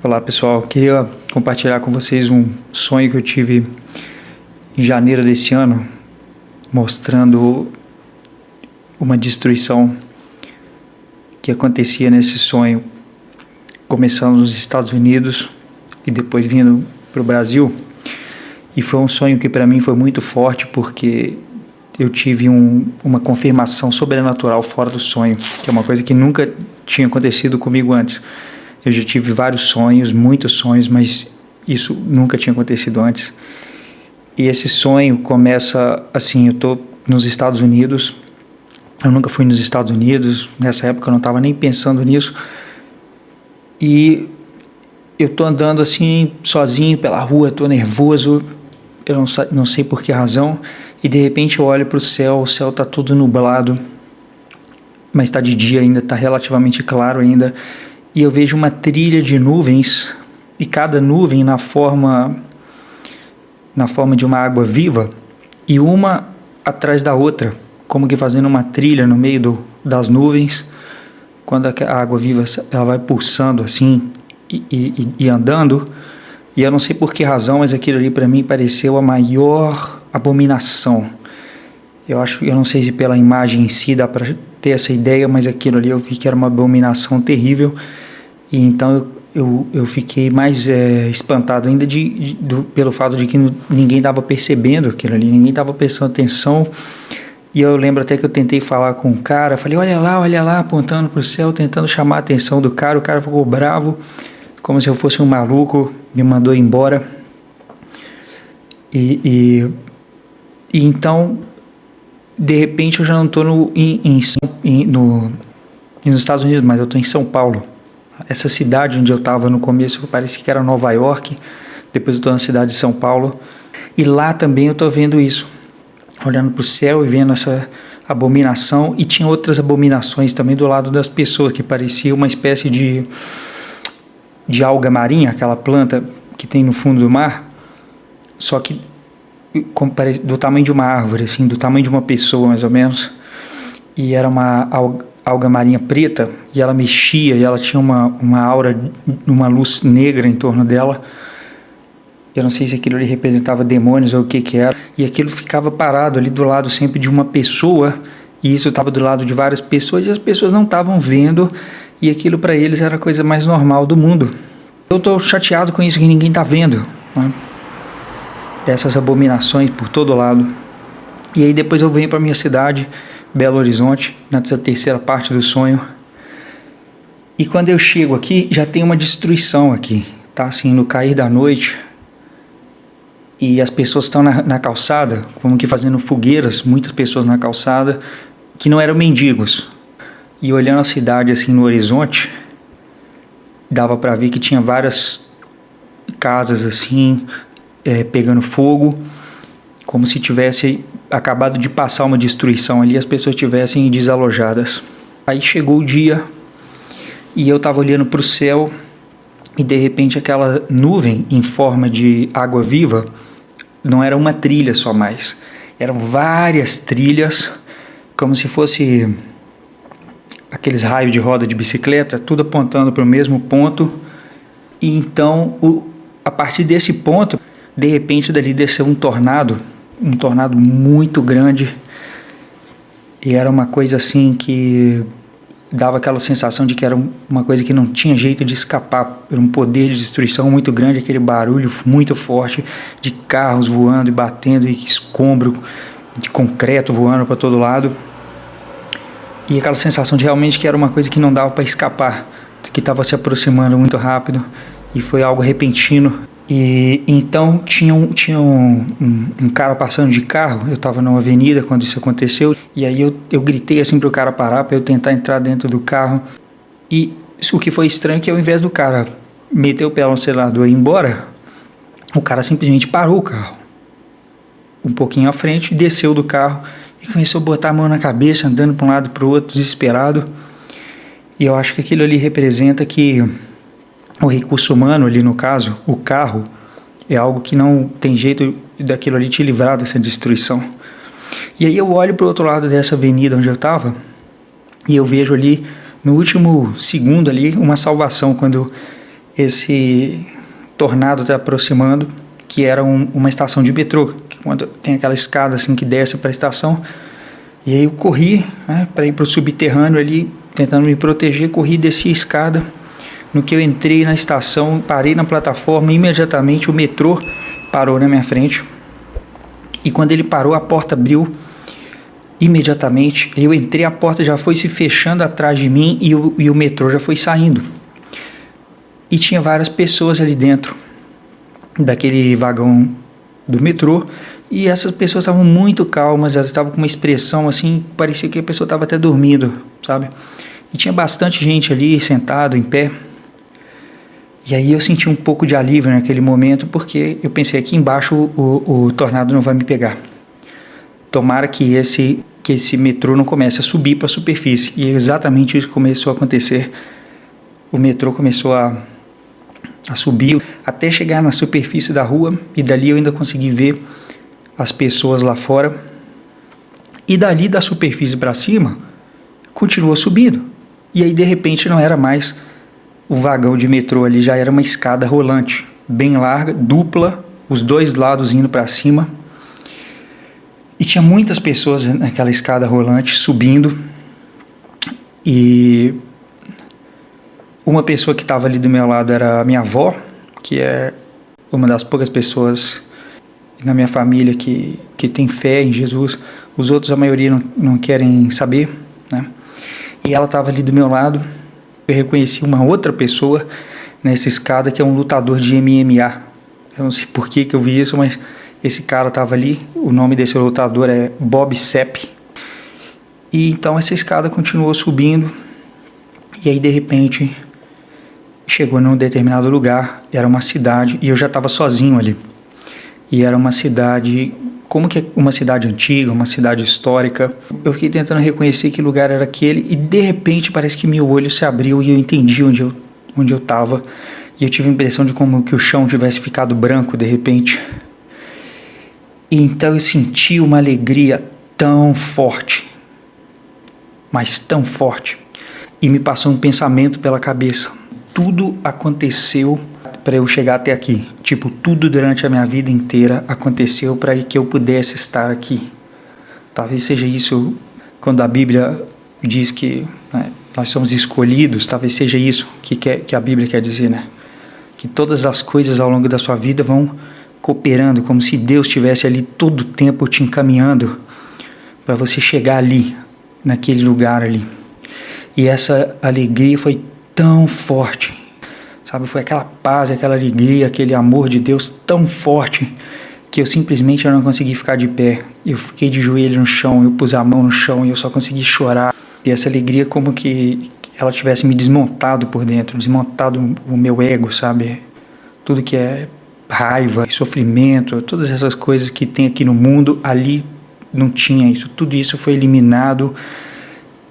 Olá pessoal, queria compartilhar com vocês um sonho que eu tive em janeiro desse ano, mostrando uma destruição que acontecia nesse sonho, começando nos Estados Unidos e depois vindo para o Brasil. E foi um sonho que para mim foi muito forte porque eu tive uma confirmação sobrenatural fora do sonho, que é uma coisa que nunca tinha acontecido comigo antes. Eu já tive vários sonhos, muitos sonhos, mas isso nunca tinha acontecido antes. E esse sonho começa assim, eu estou nos Estados Unidos, eu nunca fui nos Estados Unidos, nessa época eu não estava nem pensando nisso, e eu estou andando assim, sozinho pela rua, estou nervoso, eu não sei por que razão, e de repente eu olho para o céu está todo nublado, mas está de dia ainda, está relativamente claro ainda, e eu vejo uma trilha de nuvens, e cada nuvem na forma de uma água viva, e uma atrás da outra, como que fazendo uma trilha no meio das nuvens. Quando a água viva ela vai pulsando assim e andando, e eu não sei por que razão, mas aquilo ali para mim pareceu a maior abominação. Eu não sei se pela imagem em si dá para ter essa ideia, mas aquilo ali eu vi que era uma abominação terrível, e então eu fiquei mais espantado ainda pelo fato de que ninguém estava percebendo aquilo ali, ninguém estava prestando atenção. E eu lembro até que eu tentei falar com o cara, falei, olha lá, apontando para o céu, tentando chamar a atenção do cara. O cara ficou bravo, como se eu fosse um maluco, me mandou embora. E então, de repente, eu já não estou nos Estados Unidos, mas eu estou em São Paulo. Essa cidade onde eu estava no começo, parece que era Nova York, depois eu estou na cidade de São Paulo. E lá também eu estou vendo isso, olhando para o céu e vendo essa abominação, e tinha outras abominações também do lado das pessoas, que parecia uma espécie de alga marinha, aquela planta que tem no fundo do mar, só que do tamanho de uma árvore, assim, do tamanho de uma pessoa mais ou menos, e era uma alga marinha preta, e ela mexia, e ela tinha uma aura, uma luz negra em torno dela. Eu não sei se aquilo ali representava demônios ou o que era, e aquilo ficava parado ali do lado sempre de uma pessoa, e isso estava do lado de várias pessoas, e as pessoas não estavam vendo, e aquilo para eles era a coisa mais normal do mundo. Eu estou chateado com isso, que ninguém está vendo, né? Essas abominações por todo lado. E aí depois eu venho para minha cidade, Belo Horizonte, nessa terceira parte do sonho, e quando eu chego aqui, já tem uma destruição aqui, tá assim, no cair da noite. E as pessoas estão na calçada, como que fazendo fogueiras, muitas pessoas na calçada, que não eram mendigos. E olhando a cidade assim no horizonte, dava para ver que tinha várias casas assim, pegando fogo, como se tivesse acabado de passar uma destruição ali, as pessoas estivessem desalojadas. Aí chegou o dia, e eu estava olhando para o céu, e de repente aquela nuvem em forma de água viva, não era uma trilha só mais, eram várias trilhas, como se fosse aqueles raios de roda de bicicleta, tudo apontando para o mesmo ponto. E então, a partir desse ponto, de repente dali desceu um tornado muito grande, e era uma coisa assim que dava aquela sensação de que era uma coisa que não tinha jeito de escapar, era um poder de destruição muito grande, aquele barulho muito forte de carros voando e batendo, e escombro de concreto voando para todo lado, e aquela sensação de realmente que era uma coisa que não dava para escapar, que estava se aproximando muito rápido, e foi algo repentino. E então tinha um cara passando de carro, eu estava numa avenida quando isso aconteceu, e aí eu gritei assim para o cara parar, para eu tentar entrar dentro do carro, e o que foi estranho é que ao invés do cara meter o pé no acelerador e ir embora, o cara simplesmente parou o carro, um pouquinho à frente, desceu do carro e começou a botar a mão na cabeça, andando para um lado e para o outro, desesperado. E eu acho que aquilo ali representa que o recurso humano ali, no caso, o carro, é algo que não tem jeito daquilo ali te livrar dessa destruição. E aí eu olho para o outro lado dessa avenida onde eu estava, e eu vejo ali, no último segundo ali, uma salvação, quando esse tornado está aproximando, que era uma estação de metrô, que quando tem aquela escada assim que desce para a estação. E aí eu corri, né, para ir para o subterrâneo ali, tentando me proteger, corri, desci a escada. No que eu entrei na estação, parei na plataforma, imediatamente o metrô parou na minha frente. E quando ele parou, a porta abriu imediatamente. Eu entrei, a porta já foi se fechando atrás de mim e o metrô já foi saindo. E tinha várias pessoas ali dentro daquele vagão do metrô. E essas pessoas estavam muito calmas, elas estavam com uma expressão assim, parecia que a pessoa estava até dormindo, sabe? E tinha bastante gente ali, sentado, em pé. E aí eu senti um pouco de alívio naquele momento, porque eu pensei, aqui embaixo o tornado não vai me pegar. Tomara que esse metrô não comece a subir para a superfície. E exatamente isso começou a acontecer. O metrô começou a subir até chegar na superfície da rua, e dali eu ainda consegui ver as pessoas lá fora. E dali da superfície para cima, continuou subindo. E aí de repente não era mais o vagão de metrô ali, já era uma escada rolante, bem larga, dupla, os dois lados indo para cima. E tinha muitas pessoas naquela escada rolante subindo. E uma pessoa que estava ali do meu lado era a minha avó, que é uma das poucas pessoas na minha família que tem fé em Jesus. Os outros, a maioria, não querem saber, né? E ela estava ali do meu lado. Eu reconheci uma outra pessoa nessa escada, que é um lutador de MMA. Eu não sei por que eu vi isso, mas esse cara estava ali. O nome desse lutador é Bob Sapp. E então essa escada continuou subindo. E aí de repente chegou num determinado lugar. Era uma cidade e eu já estava sozinho ali. E era uma cidade, como que é uma cidade antiga, uma cidade histórica. Eu fiquei tentando reconhecer que lugar era aquele, e de repente parece que meu olho se abriu e eu entendi onde eu estava. E eu tive a impressão de como que o chão tivesse ficado branco de repente. E então eu senti uma alegria tão forte, mas tão forte. E me passou um pensamento pela cabeça. Tudo aconteceu para eu chegar até aqui. Tipo, tudo durante a minha vida inteira aconteceu para que eu pudesse estar aqui. Talvez seja isso quando a Bíblia diz que, né, nós somos escolhidos. Talvez seja isso que a Bíblia quer dizer, né? Que todas as coisas ao longo da sua vida vão cooperando, como se Deus estivesse ali todo o tempo te encaminhando para você chegar ali, naquele lugar ali. E essa alegria foi tão forte, sabe? Foi aquela paz, aquela alegria, aquele amor de Deus tão forte que eu simplesmente não consegui ficar de pé. Eu fiquei de joelho no chão, eu pus a mão no chão e eu só consegui chorar. E essa alegria como que ela tivesse me desmontado por dentro, desmontado o meu ego, sabe? Tudo que é raiva, sofrimento, todas essas coisas que tem aqui no mundo, ali não tinha isso. Tudo isso foi eliminado.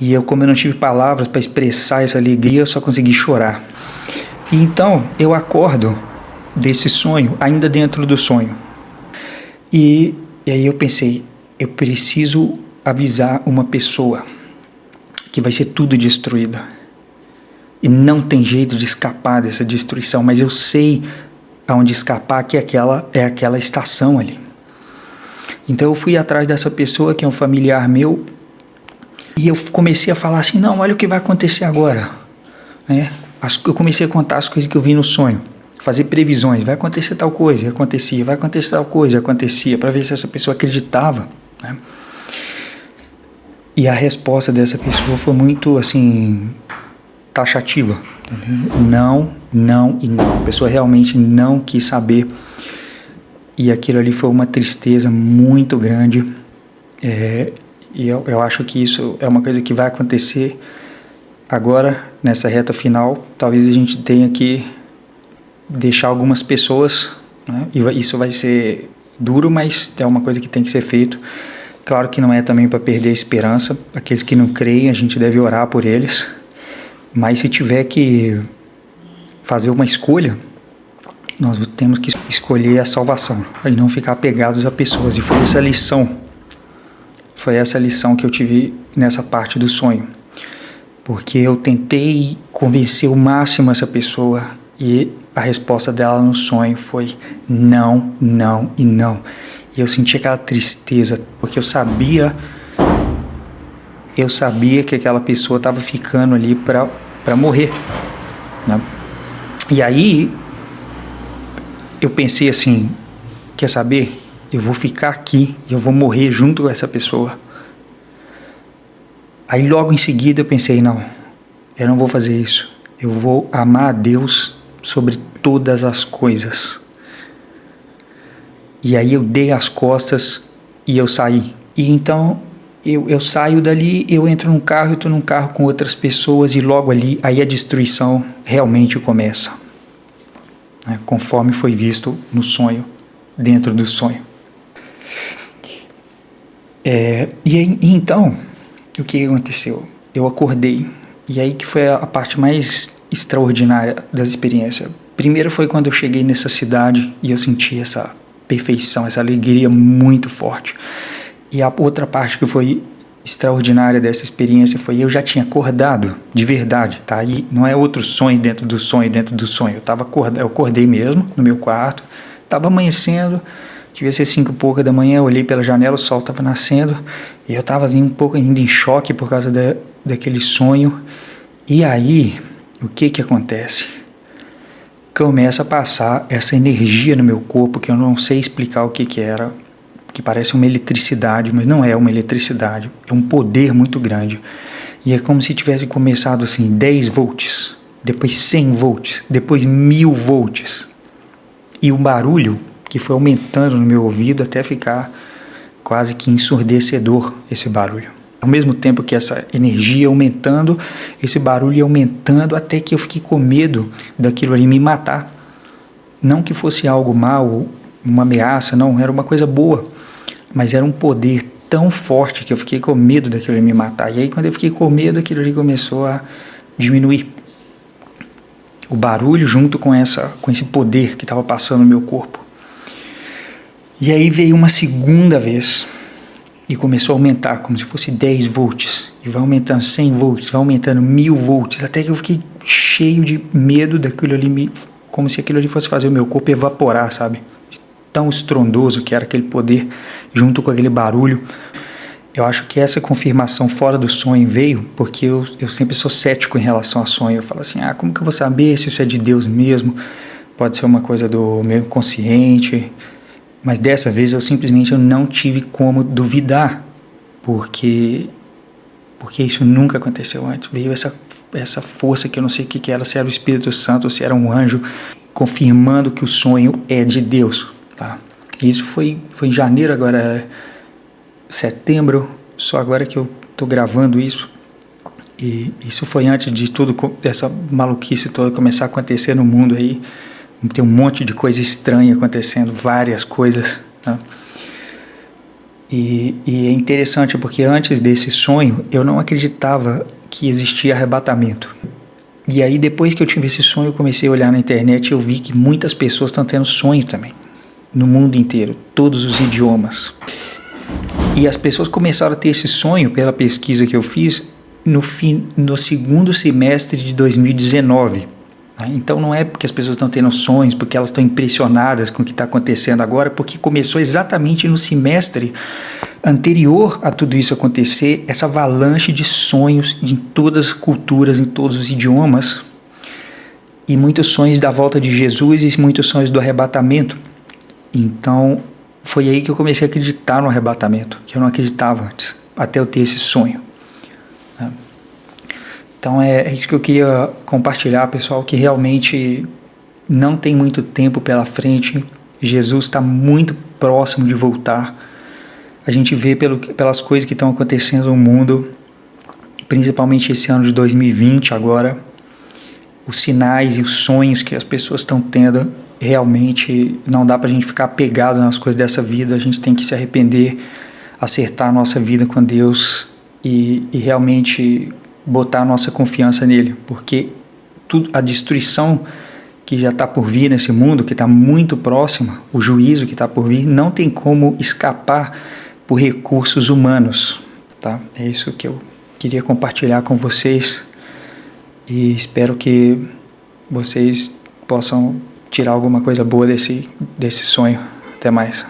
E eu, como eu não tive palavras para expressar essa alegria, eu só consegui chorar. E então eu acordo desse sonho, ainda dentro do sonho. E aí eu pensei, eu preciso avisar uma pessoa que vai ser tudo destruído. E não tem jeito de escapar dessa destruição, mas eu sei aonde escapar, que é aquela estação ali. Então eu fui atrás dessa pessoa, que é um familiar meu, e eu comecei a falar assim, não, olha o que vai acontecer agora, né? Eu comecei a contar as coisas que eu vi no sonho, fazer previsões, vai acontecer tal coisa, e acontecia, vai acontecer tal coisa, e acontecia, para ver se essa pessoa acreditava, né? E a resposta dessa pessoa foi muito, assim, taxativa. Não, não e não. A pessoa realmente não quis saber. E aquilo ali foi uma tristeza muito grande. E eu acho que isso é uma coisa que vai acontecer agora, nessa reta final. Talvez a gente tenha que deixar algumas pessoas, né? E isso vai ser duro, mas é uma coisa que tem que ser feito. Claro que não é também para perder a esperança. Aqueles que não creem, a gente deve orar por eles. Mas se tiver que fazer uma escolha, nós temos que escolher a salvação e não ficar apegados a pessoas. E foi essa lição que eu tive nessa parte do sonho. Porque eu tentei convencer o máximo essa pessoa E a resposta dela no sonho foi não, não e não. E eu senti aquela tristeza, porque eu sabia que aquela pessoa estava ficando ali para morrer, né? E aí eu pensei assim, quer saber? Eu vou ficar aqui e eu vou morrer junto com essa pessoa. Aí logo em seguida eu pensei, não, eu não vou fazer isso. Eu vou amar a Deus sobre todas as coisas. E aí eu dei as costas e eu saí. E então eu saio dali, eu entro num carro, eu estou num carro com outras pessoas e logo ali, aí a destruição realmente começa, né? Conforme foi visto no sonho, dentro do sonho. Então, o que aconteceu? Eu acordei, e aí que foi a parte mais extraordinária da experiência. Primeiro foi quando eu cheguei nessa cidade e eu senti essa perfeição, essa alegria muito forte. E a outra parte que foi extraordinária dessa experiência foi eu já tinha acordado de verdade, tá? E não é outro sonho dentro do sonho, eu acordei mesmo no meu quarto, estava amanhecendo, devia ser 5 e pouca da manhã, eu olhei pela janela, o sol estava nascendo, e eu estava um pouco ainda em choque por causa daquele sonho. E aí, o que acontece? Começa a passar essa energia no meu corpo que eu não sei explicar o que era, que parece uma eletricidade, mas não é uma eletricidade, é um poder muito grande. E é como se tivesse começado assim 10 volts, depois 100 volts, depois 1000 volts. E o barulho que foi aumentando no meu ouvido até ficar quase que ensurdecedor esse barulho. Ao mesmo tempo que essa energia aumentando, esse barulho aumentando, até que eu fiquei com medo daquilo ali me matar. Não que fosse algo mal, uma ameaça, não, era uma coisa boa, mas era um poder tão forte que eu fiquei com medo daquilo ali me matar. E aí quando eu fiquei com medo, aquilo ali começou a diminuir. O barulho junto com esse poder que estava passando no meu corpo. E aí veio uma segunda vez e começou a aumentar, como se fosse 10 volts, e vai aumentando 100 volts, vai aumentando 1000 volts, até que eu fiquei cheio de medo daquilo ali, como se aquilo ali fosse fazer o meu corpo evaporar, sabe? De tão estrondoso que era aquele poder, junto com aquele barulho. Eu acho que essa confirmação fora do sonho veio, porque eu sempre sou cético em relação a sonho. Eu falo assim, como que eu vou saber se isso é de Deus mesmo? Pode ser uma coisa do meu inconsciente. Mas dessa vez eu simplesmente não tive como duvidar, porque isso nunca aconteceu antes. Veio essa força que eu não sei o que era, se era o Espírito Santo ou se era um anjo, confirmando que o sonho é de Deus. Tá? Isso foi em janeiro, agora é setembro, só agora que eu estou gravando isso. E isso foi antes de tudo, essa maluquice toda começar a acontecer no mundo aí. Tem um monte de coisa estranha acontecendo, várias coisas, tá? E é interessante porque antes desse sonho eu não acreditava que existia arrebatamento. E aí depois que eu tive esse sonho eu comecei a olhar na internet e eu vi que muitas pessoas estão tendo sonho também, no mundo inteiro, todos os idiomas. E as pessoas começaram a ter esse sonho pela pesquisa que eu fiz no segundo semestre de 2019. Então não é porque as pessoas estão tendo sonhos, porque elas estão impressionadas com o que está acontecendo agora, porque começou exatamente no semestre anterior a tudo isso acontecer, essa avalanche de sonhos em todas as culturas, em todos os idiomas, e muitos sonhos da volta de Jesus e muitos sonhos do arrebatamento. Então foi aí que eu comecei a acreditar no arrebatamento, que eu não acreditava antes, até eu ter esse sonho. Então é isso que eu queria compartilhar, pessoal, que realmente não tem muito tempo pela frente. Jesus está muito próximo de voltar. A gente vê pelas coisas que estão acontecendo no mundo, principalmente esse ano de 2020 agora, os sinais e os sonhos que as pessoas estão tendo, realmente não dá para a gente ficar apegado nas coisas dessa vida. A gente tem que se arrepender, acertar a nossa vida com Deus e realmente botar a nossa confiança nele, porque a destruição que já está por vir nesse mundo, que está muito próxima, o juízo que está por vir, não tem como escapar por recursos humanos, tá? É isso que eu queria compartilhar com vocês e espero que vocês possam tirar alguma coisa boa desse sonho. Até mais.